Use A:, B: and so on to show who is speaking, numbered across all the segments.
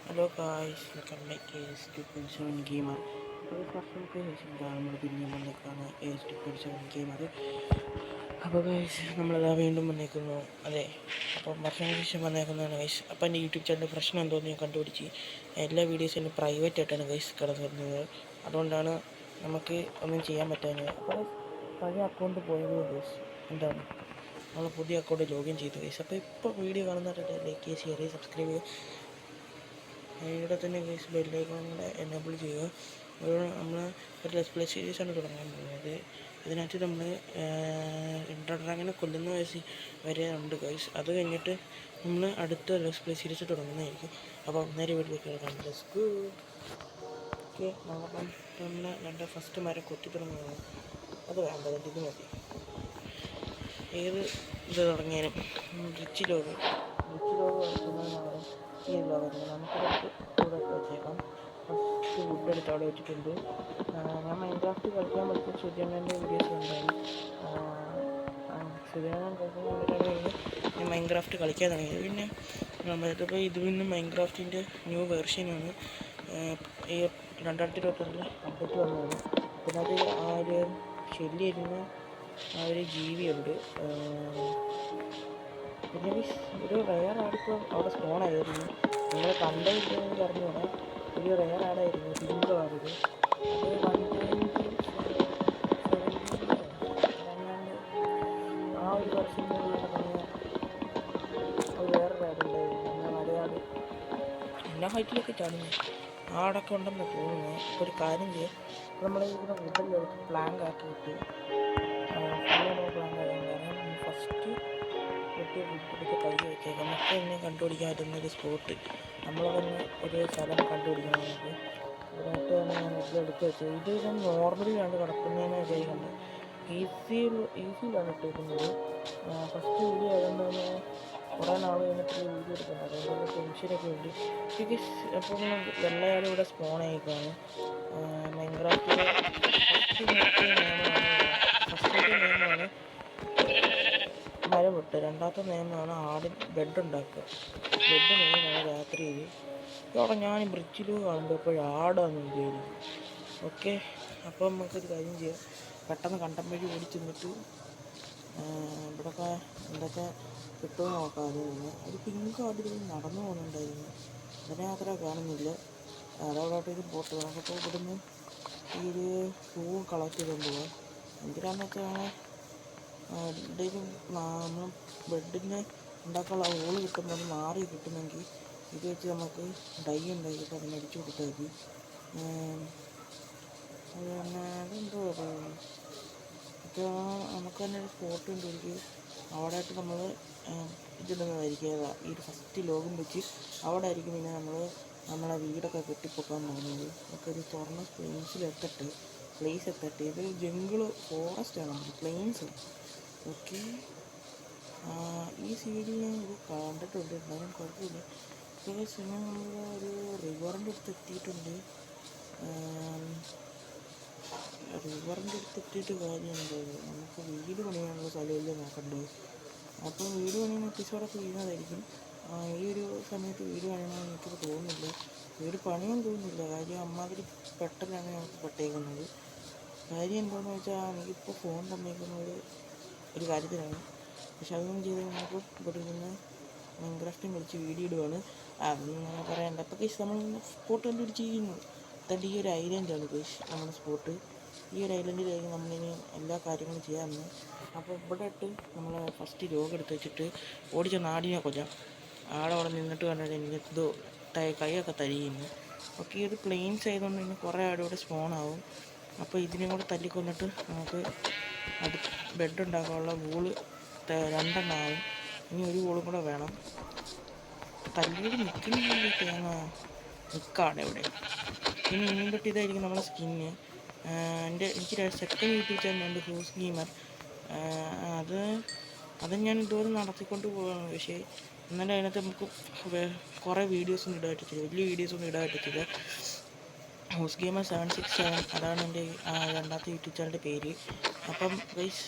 A: Hello guys, welcome back S 2.7 gamer. അപ്പോൾ first നമുക്ക് നമ്മൾ പിന്നെയും വന്നേക്കാണ് എസ് 2.7 ഗെയിമർ. അപ്പോൾ ഗൈസ് നമ്മളതാ വീണ്ടും വന്നേക്കുന്നു. അതെ, അപ്പോൾ വർഷങ്ങൾക്ക് ശേഷം വന്നേക്കുന്നതാണ് ഗൈസ്. അപ്പോൾ എൻ്റെ യൂട്യൂബ് ചാനൽ പ്രശ്നം എന്തോന്ന് ഞാൻ കണ്ടുപിടിച്ച് എല്ലാ വീഡിയോസിലും പ്രൈവറ്റ് ആയിട്ടാണ് ഗൈസ് കിടന്നിരുന്നത്. അതുകൊണ്ടാണ് നമുക്ക് ഒന്നും ചെയ്യാൻ പറ്റാഞ്ഞത്. അപ്പോൾ പഴയ അക്കൗണ്ട് പോയത് ഗൈസ് എന്താണ് നമ്മൾ പുതിയ അക്കൗണ്ട് ലോഗിൻ ചെയ്തു ഗൈസ്. അപ്പോൾ ഇപ്പോൾ വീഡിയോ കാണുന്നവരുടെ ലൈക്ക്, ഷെയർ, സബ്സ്ക്രൈബ് ചെയ്യുക. ഇവിടെ തന്നെ ഗൈസ് ബെല്ലൈക്കൺ കൂടെ എനേബിൾ ചെയ്യുക. നമ്മൾ ഒരു ലെറ്റ്സ് പ്ലേ സീരീസാണ് തുടങ്ങാൻ പോകുന്നത്. ഇതിനകത്ത് നമ്മൾ എൻഡർ ഡ്രാഗനെ കൊല്ലുന്ന വരെ ഉണ്ട് ഗൈസ്. അത് കഴിഞ്ഞിട്ട് നമ്മൾ അടുത്ത ലെറ്റ്സ് പ്ലേ സീരീസ് തുടങ്ങുന്നതായിരിക്കും. അപ്പോൾ നേരെ വീട്ടിലേക്ക് കിടക്കാം. Let's go. ഓക്കെ, നമ്മളിപ്പം നമ്മൾ ഫസ്റ്റ് മരം കൊത്തി തുടങ്ങുന്നത് അത് വേണ്ടത് ഇത് മതി. ഏത് ഇത് തുടങ്ങിയാലും റിച്ച് ലോഗ് കളിക്കുന്നതിനാണ് ഈ ലോകത്തിൽ നമുക്കിടയ്ക്ക് കൂടൊക്കെ വെച്ചേക്കാം. ഫസ്റ്റ് വുഡ് എടുത്ത് അവിടെ വെച്ചിട്ടുണ്ട്. ഞാൻ മൈൻക്രാഫ്റ്റ് കളിക്കാൻ പറ്റിയ സുജനൻ്റെ വീഡിയോസ് ഉണ്ടായിരുന്നു. സുജനൻ കളിക്കുന്ന ഞാൻ മൈൻക്രാഫ്റ്റ് കളിക്കാൻ തുടങ്ങിയത്. പിന്നെ നമ്മളിപ്പോൾ ഇത് പിന്നെ മൈൻക്രാഫ്റ്റിൻ്റെ ന്യൂ വെർഷനാണ് ഈ 2022 അപ്ഡേറ്റ് വന്നതാണ്. പിന്നെ അത് ആ ഒരു ശല്യരുന്ന ആ ഒരു ജീവിയുണ്ട്. പിന്നെ ഒരു റെയർ ആടിപ്പോൾ അവിടെ സ്പോൺ ആയിരുന്നു. നിങ്ങൾ കണ്ടിട്ടുണ്ടെങ്കിൽ അറിഞ്ഞൂടാ. ഒരു റെയർ ആടായിരുന്നു, പിങ്ക് ആടിത്. അത് 1.17 ആ ഒരു വർഷം അത് വേറൊരു ആടുണ്ടായിരുന്നു. എന്നാൽ മലയാളി എല്ലാ ഹൈറ്റിലൊക്കെ ചാടുന്നു ആടൊക്കെ ഉണ്ടെന്ന് തോന്നുന്നു. അപ്പോൾ ഒരു കാര്യം ചെയ്യാം, നമ്മൾ ഇതിനെ വുഡിലെടുത്ത് പ്ലാങ്ക് ആക്കി വിട്ട് പ്ലാങ്ക് ആക്കാൻ കാരണം ഫസ്റ്റ് വെട്ടി വുഡെടുത്ത് കൈ വെച്ചേക്കാം. നമുക്ക് തന്നെ കണ്ടുപിടിക്കാൻ പറ്റുന്നൊരു സ്പോട്ട്, നമ്മൾ തന്നെ ഒരു സ്ഥലം കണ്ടുപിടിക്കണം. നമുക്ക് ഇതിനകത്ത് തന്നെ ഞാൻ വുഡെടുത്ത് വെച്ചത്. ഇത് ഞാൻ നോർമലിയാണ് കിടക്കുന്നതിന് ചെയ്യുന്നത്. ഈസിയിലാണ് ഇട്ടേക്കുന്നത്. ഫസ്റ്റ് വീഡിയോ ആയതുകൊണ്ട് തന്നെ കുറേ നാൾ കഴിഞ്ഞിട്ട് വീഡിയോ എടുക്കുന്നത്. അതുകൊണ്ട് ടെൻഷനൊക്കെ ഉണ്ട്. ബിക്കോസ് അപ്പോൾ വെള്ളയാളും ഇവിടെ സ്പോൺ ആയിക്കാണ്. മൈൻക്രാഫ്റ്റിലെ നിയമമാണ് മരം വിട്ട്. രണ്ടാമത്തെ നിയമമാണ് ആടിന് ബെഡ് ഉണ്ടാക്കുക. ബെഡ് മെയിനാണ് രാത്രിയിൽ. അവിടെ ഞാൻ ബ്രിഡ്ജിൽ കാണുമ്പോൾ എപ്പോഴും ആടാന്ന് വിചാരിക്കും. ഓക്കെ, അപ്പോൾ നമുക്കൊരു കാര്യം ചെയ്യാം, പെട്ടെന്ന് കണ്ടം വഴി ഓടി ചെന്നിട്ട് ഇവിടെയൊക്കെ എന്തൊക്കെ കിട്ടുമെന്ന് നോക്കാം. അതിന് ഒരു പിങ്ക് ആടിൽ നടന്നു പോകുന്നുണ്ടായിരുന്നു. അതിനെ അത്ര കാണുന്നില്ല. അതവിടോട്ട് ഇത് പോട്ട്. നമുക്കിപ്പോൾ ഇവിടുന്ന് ഈ ഒരു പൂ കളക്ട് ചെയ്തുകൊണ്ട് പോകാം. എന്തിനാന്ന് വെച്ചാൽ എന്തെങ്കിലും നമ്മൾ ബെഡിന് ഉണ്ടാക്കാനുള്ള ഹോള് കിട്ടുമ്പോൾ മാറി കിട്ടുമെങ്കിൽ ഇത് വെച്ച് നമുക്ക് ഡൈ ഉണ്ടാക്കിയിട്ട് അതിന് അടിച്ചു കൊടുത്താൽ മതി. പിന്നെ അതെന്തോ ഒക്കെ നമുക്ക് തന്നെ ഒരു സ്പോട്ട് കണ്ടുപിടിക്കുക. അവിടെ ആയിട്ട് നമ്മൾ ഇതിടുന്നതായിരിക്കും. ഈ ഒരു ഫസ്റ്റ് ലോഗും വെച്ച് അവിടെ ആയിരിക്കും പിന്നെ നമ്മളെ വീടൊക്കെ കെട്ടിപ്പൊക്കാൻ പോകുന്നത്. ഒക്കെ ഒരു തുറന്ന പ്ലേസ് എത്തട്ടെ. ഇത് ജംഗിൾ ഫോറസ്റ്റാണ്, പ്ലെയിൻസ്. ഓക്കെ, ഈ സൈഡിൽ ഞാൻ ഇത് കണ്ടിട്ടുണ്ട്, എന്നാലും കുഴപ്പമില്ല. പിന്നെ സിനിമ നമ്മൾ ഒരു റിവറിൻ്റെ അടുത്ത് എത്തിയിട്ടുണ്ട്. റിവറിൻ്റെ അടുത്ത് എത്തിയിട്ട് കാര്യമുണ്ട്. നമുക്ക് വീട് പണിയാനുള്ള സ്ഥലമില്ല നോക്കണ്ടേ. അപ്പോൾ വീട് പണിയുന്ന എപ്പിസോഡൊക്കെ വീഴുന്നതായിരിക്കും. ഈ ഒരു സമയത്ത് വീട് പണിയണമെന്ന് എനിക്കത് തോന്നുന്നില്ല. വീട് പണിയാൻ തോന്നുന്നില്ല. കാര്യം അമ്മാതിരി പെട്ടെന്നാണ് നമുക്ക് പെട്ടേക്കുന്നത്. കാര്യം എന്താണെന്ന് വെച്ചാൽ എനിക്കിപ്പോൾ ഫോൺ തന്നേക്കുന്നത് ഒരു കാര്യത്തിലാണ്. പക്ഷെ അതൊന്നും ചെയ്ത് നമുക്ക് ഇവിടെ നിന്ന് മൈൻക്രാഫ്റ്റും കളിച്ച് വീഡിയോ ഇടുകയാണ്. അതൊന്നും പറയണ്ട. അപ്പോൾ കേസ് നമ്മൾ സ്പോട്ട് കണ്ടുപിടിച്ച് ചെയ്യുന്നു. എന്നിട്ട് ഈ ഒരു ഐലൻഡാണ് കേസ് നമ്മുടെ സ്പോട്ട്. ഈ ഒരു ഐലൻഡിലായിരിക്കും നമ്മളിനി എല്ലാ കാര്യങ്ങളും ചെയ്യാമെന്ന്. അപ്പോൾ ഇവിടെ ഇട്ട് നമ്മൾ ഫസ്റ്റ് ലോഗ് എടുത്ത് വെച്ചിട്ട് ഓടിച്ച ആടിനെ കൊല്ലാം. ആടവിടെ നിന്നിട്ട് കണ്ടിട്ട് എനിക്ക് എന്തോ കൈയൊക്കെ തരിയുന്നു. ഓക്കെ, ഇത് പ്ലെയിൻസ് ആയതുകൊണ്ട് ഇനി കുറേ ആടിവിടെ സ്പോണാവും. അപ്പോൾ ഇതിനും കൂടെ തല്ലിക്കൊന്നിട്ട് നമുക്ക് ബെഡ് ഉണ്ടാക്കാനുള്ള വൂള് 2 ആവും. ഇനി ഒരു വൂളും കൂടെ വേണം. തല്ലിയിൽ നിൽക്കുന്നില്ല, തേങ്ങ നിൽക്കാണ് ഇവിടെ. ഇനിയും തൊട്ട് ഇതായിരിക്കും നമ്മളെ സ്കിന്ന്. എനിക്ക് സെക്കൻഡ് യൂട്യൂബ് ചാനലുണ്ട്, ഹൂസ് ഗെയിമർ. അത് ഞാൻ ഇതുപോലെ നടത്തിക്കൊണ്ട് പോവുകയാണ്. പക്ഷേ എന്നാലും അതിനകത്ത് നമുക്ക് കുറേ വീഡിയോസൊന്നും ഇടാൻ പറ്റത്തില്ല, വലിയ വീഡിയോസൊന്നും ഇടാൻ പറ്റത്തില്ല. ഹൂസ് ഗെയിമർ 767 അതാണ് എൻ്റെ രണ്ടാമത്തെ യൂട്യൂബ് ചാനലിൻ്റെ പേര്. അപ്പം ഗൈസ്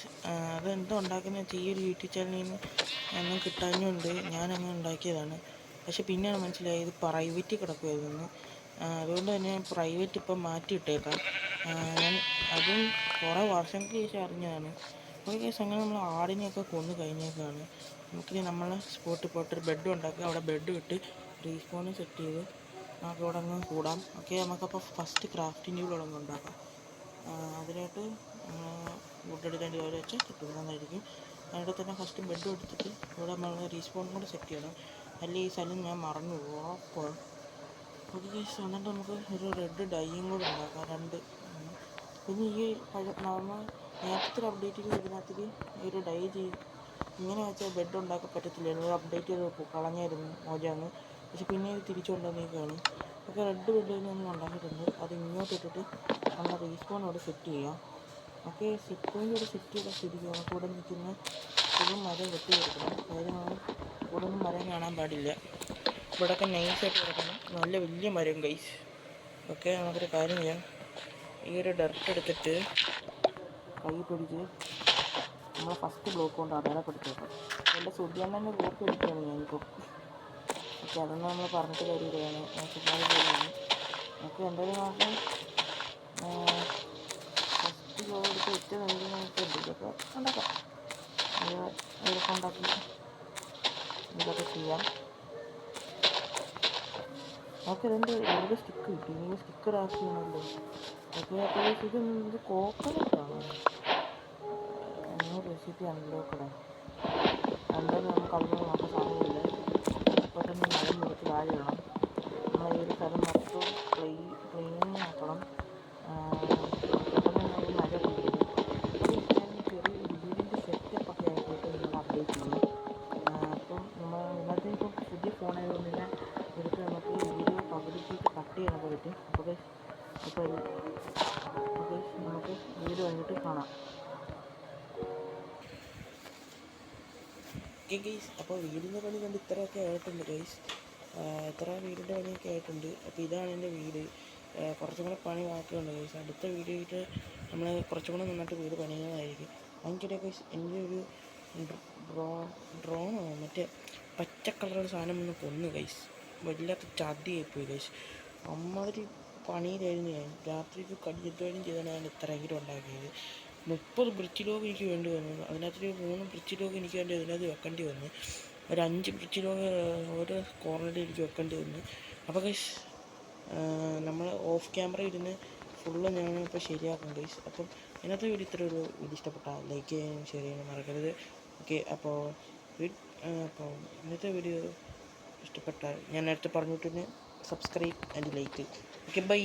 A: അതെന്തോ ഉണ്ടാക്കുന്നത് വെച്ചാൽ ഈ ഒരു യൂട്യൂബ് ചാനലിൽ നിന്ന് ഒന്നും കിട്ടാഞ്ഞുകൊണ്ട് ഞാനങ്ങ് ഉണ്ടാക്കിയതാണ്. പക്ഷെ പിന്നെയാണ് മനസ്സിലായത് ഇത് പ്രൈവറ്റിൽ കിടക്കുമായിരുന്നു. അതുകൊണ്ട് തന്നെ പ്രൈവറ്റ് ഇപ്പം മാറ്റിയിട്ടേക്കാം. ഞാൻ അതും കുറേ വർഷങ്ങൾക്ക് ശേഷം അറിഞ്ഞതാണ്. ഒരു കേസ് അങ്ങനെ നമ്മൾ ആടിനെയൊക്കെ കൊന്നു കഴിഞ്ഞേക്കാണ്. നമുക്കിനി നമ്മളെ സ്പോട്ടിൽ പോയിട്ടൊരു ബെഡ് ഉണ്ടാക്കുക, അവിടെ ബെഡ് ഇട്ട് റീസ്പോണ് സെറ്റ് ചെയ്ത് നമുക്ക് ഇവിടെ അങ്ങ് കൂടാം. ഓക്കെ, നമുക്കപ്പോൾ ഫസ്റ്റ് ക്രാഫ്റ്റിംഗ് ടേബിൾ അങ്ങ് ഉണ്ടാക്കാം. അതിനായിട്ട് വുഡ് എടുക്കേണ്ടി വരെ വെച്ചാൽ കിട്ടുന്നതായിരിക്കും. അതിൻ്റെ തന്നെ ഫസ്റ്റ് ബെഡ് എടുത്തിട്ട് ഇവിടെ നമ്മൾ റീസ്പോണും കൂടെ സെറ്റ് ചെയ്യണം. അല്ലെങ്കിൽ ഈ സ്ഥലം ഞാൻ മറന്നു പോകും. അപ്പോൾ ഓക്കെ ഗൈസ്, എന്നിട്ട് നമുക്ക് ഒരു റെഡ് ഡൈയും കൂടെ ഉണ്ടാക്കാം, 2. പിന്നെ ഈ നമ്മൾ നേരത്തെ അപ്ഡേറ്റ് ചെയ്ത് ഇതിനകത്തേക്ക് ഒരു ഡൈ ചെയ്ത് ഇങ്ങനെ വെച്ചാൽ ബെഡ് ഉണ്ടാക്കാൻ പറ്റത്തില്ലായിരുന്നു. ഒരു അപ്ഡേറ്റ് ചെയ്ത് കളഞ്ഞായിരുന്നു മോജാന്ന്. പക്ഷെ പിന്നെ ഇത് തിരിച്ചു കൊണ്ടുവന്നേക്കാണ്. ഒക്കെ റെഡ് ബെഡ് നമ്മൾ ഉണ്ടാക്കിയിട്ടുണ്ട്. അത് ഇങ്ങോട്ട് ഇട്ടിട്ട് നമ്മൾ റീസ്പോൺ അവിടെ സെറ്റ് ചെയ്യാം. ഓക്കെ, സെറ്റ് പോയിൻ്റ് ഇവിടെ സെറ്റ് ചെയ്താൽ ശരിക്കും കൂടെ നിൽക്കുന്ന ഒരു മരം വെട്ടി കൊടുക്കണം. അതായത് നമ്മൾ കൂടെ ഒന്നും മരം കാണാൻ പാടില്ല. ഇവിടെയൊക്കെ നൈസായിട്ട് കിടക്കണം, നല്ല വലിയ മരം ഗൈസ്. ഓക്കെ, നമുക്കൊരു കാര്യം ചെയ്യാം. ഈ ഒരു ഡർട്ട് എടുത്തിട്ട് കൈ പിടിച്ച് നമ്മൾ ഫസ്റ്റ് ബ്ലോക്ക് കൊണ്ട് അടയാളപ്പെടുത്തിയേക്കാം. എൻ്റെ സുദ്യാണ്ണൻ്റെ ബ്ലോക്ക് എടുക്കുകയാണ് ഞാനിപ്പോൾ. ഓക്കെ, അതൊന്നും നമ്മൾ പറഞ്ഞിട്ട് കാര്യമാണ്. നമുക്ക് എന്തായാലും നമുക്ക് ഫസ്റ്റ് ബ്ലോക്ക് എടുത്ത് വെച്ച് നമുക്ക് എന്തെങ്കിലുമൊക്കെ ഉണ്ടാക്കാം. ഇതൊക്കെ ഉണ്ടാക്കി ഇതൊക്കെ ചെയ്യാം. ഓക്കെ, ഇതെൻ്റെ ഏത് സ്റ്റിക്ക് കിട്ടി, നിങ്ങൾ സ്റ്റിക്കർ ആക്കിയാണല്ലോ. ഓക്കെ, അപ്പോൾ ഇത് കോക്കനട്ടാണ്. റെസിപ്പി അൺലോക്കഡാണ്. എന്തായാലും നമുക്ക് അതൊന്നും നോക്കാൻ സമയമില്ല. പെട്ടെന്ന് മരം മുറിച്ച് താഴെ ഇടണം. നമ്മൾ ഈ ഒരു സ്ഥലം മൊത്തം ക്ലീനിങ് ആക്കണം. പെട്ടെന്ന് തന്നെ മരം കൊണ്ടിരിക്കും. ചെറിയൊരു വീടിൻ്റെ സെറ്റപ്പൊക്കെ ആക്കിയിട്ട് നിങ്ങൾ അപ്ഡേറ്റ് ചെയ്യും. അപ്പം നമ്മൾ ഇന്നത്തെ ഇപ്പം പുതിയ ഫോണായതുകൊണ്ട് തന്നെ എടുത്ത് നമുക്ക് വീഡിയോ പകുതിക്ക് കട്ട് ചെയ്യാനൊക്കെ പറ്റും. അപ്പോൾ നമുക്ക് വീഡിയോ കഴിഞ്ഞിട്ട് കാണാം. ഓക്കെ ഗൈസ്, അപ്പോൾ വീടിൻ്റെ പണി കണ്ട് ഇത്രയൊക്കെ ആയിട്ടുണ്ട് ഗൈസ്. ഇത്ര വീടിൻ്റെ പണിയൊക്കെ ആയിട്ടുണ്ട്. അപ്പോൾ ഇതാണ് എൻ്റെ വീട്. കുറച്ചും കൂടെ പണി ബാക്കിയുണ്ട് ഗൈസ്. അടുത്ത വീഡിയോയിട്ട് നമ്മൾ കുറച്ചും കൂടെ നന്നായിട്ട് വീട് പണിയുന്നതായിരിക്കും. അതിൻ്റെ ഗൈസ് എൻ്റെ ഒരു ഡ്രോണോ മറ്റേ പച്ച കളറുള്ള സാധനം ഒന്ന് കൊന്നു ഗൈസ്. വല്ലാത്ത ചതിയായിപ്പോയി ഗൈസ്. അമ്മാതിരി പണിയിലായിരുന്നു ഞാൻ. രാത്രിക്ക് കടിയെത്തുകയും ചെയ്താണ് ഞാൻ ഇത്രയെങ്കിലും ഉണ്ടാക്കിയത്. 30 ബ്രിച്ച് ലോഗ് എനിക്ക് വേണ്ടി വന്നു. അതിനകത്തൊരു 3 ബ്രിച്ച് ലോഗ് എനിക്ക് വേണ്ടി അതിനകത്ത് വെക്കേണ്ടി വന്നു. ഒരു 5 ബ്രിച്ച് ലോഗ് ഓരോ കോർണറിൽ എനിക്ക് വെക്കേണ്ടി വന്നു. അപ്പോൾ ഗൈസ് നമ്മൾ ഓഫ് ക്യാമറ ഇരുന്ന് ഫുള്ള് ഞാനിപ്പോൾ ശരിയാക്കും ഗൈസ്. അപ്പം ഇന്നത്തെ വീഡിയോ ഇത്ര ഒരു വീഡിയോ ഇഷ്ടപ്പെട്ടാൽ ലൈക്ക് ചെയ്യാനും ഷെയർ ചെയ്യാനും മറക്കരുത്. ഓക്കെ, അപ്പോൾ ഇന്നത്തെ വീഡിയോ ഇഷ്ടപ്പെട്ടാൽ ഞാൻ നേരത്തെ പറഞ്ഞിട്ട് subscribe and like. Okay, by.